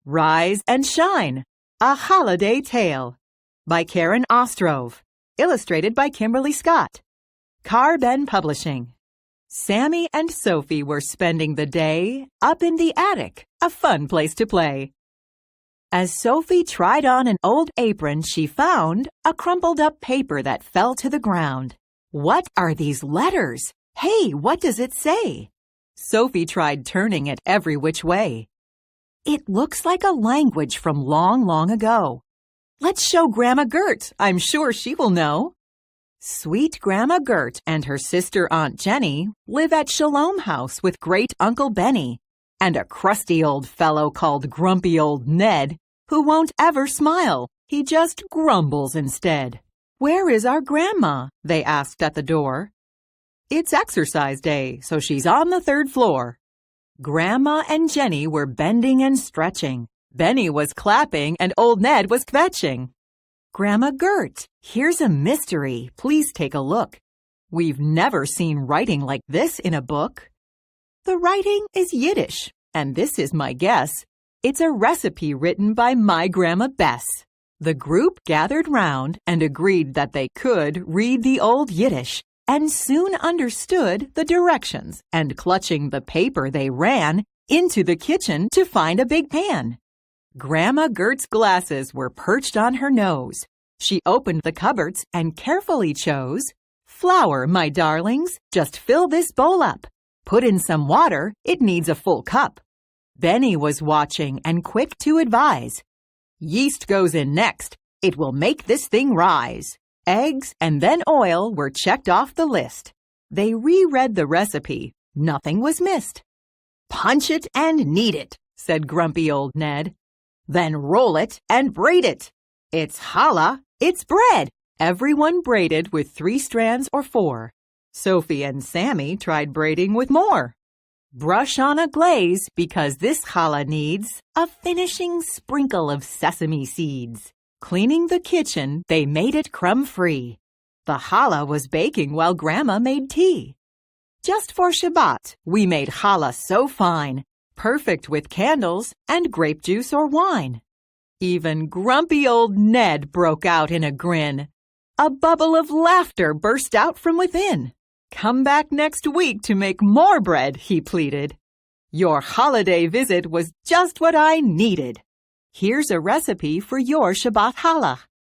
Rise and Shine, A Challah-Day Tale by Karen Ostrove, illustrated by Kimberly Scott. Car-Ben Publishing. Sammy and Sophie were spending the day up in the attic, a fun place to play. As Sophie tried on an old apron, she found a crumpled up paper that fell to the ground. What are these letters? Hey, what does it say? Sophie tried turning it every which way. It looks like a language from long, long ago. Let's show Grandma Gert. I'm sure she will know. Sweet Grandma Gert and her sister Aunt Jenny live at Shalom House with great Uncle Benny and a crusty old fellow called Grumpy Old Ned who won't ever smile. He just grumbles instead. Where is our grandma? They asked at the door. It's exercise day, so she's on the third floor. Grandma and Jenny were bending and stretching. Benny was clapping and Old Ned was kvetching. Grandma Gert, here's a mystery. Please take a look. We've never seen writing like this in a book. The writing is Yiddish, and this is my guess. It's a recipe written by my Grandma Bess. The group gathered round and agreed that they could read the old Yiddish and soon understood the directions, and clutching the paper they ran into the kitchen to find a big pan. Grandma Gert's glasses were perched on her nose. She opened the cupboards and carefully chose, "Flour, my darlings, just fill this bowl up. Put in some water, it needs a full cup." Benny was watching and quick to advise. "Yeast goes in next. It will make this thing rise." Eggs and then oil were checked off the list. They reread the recipe. Nothing was missed. "Punch it and knead it," said Grumpy Old Ned. "Then roll it and braid it. It's challah, it's bread." Everyone braided with 3 strands or 4. Sophie and Sammy tried braiding with more. Brush on a glaze because this challah needs a finishing sprinkle of sesame seeds. Cleaning the kitchen, they made it crumb-free. The challah was baking while Grandma made tea. Just for Shabbat, we made challah so fine, perfect with candles and grape juice or wine. Even Grumpy Old Ned broke out in a grin. A bubble of laughter burst out from within. "Come back next week to make more bread," he pleaded. "Your holiday visit was just what I needed. Here's a recipe for your Shabbat challah.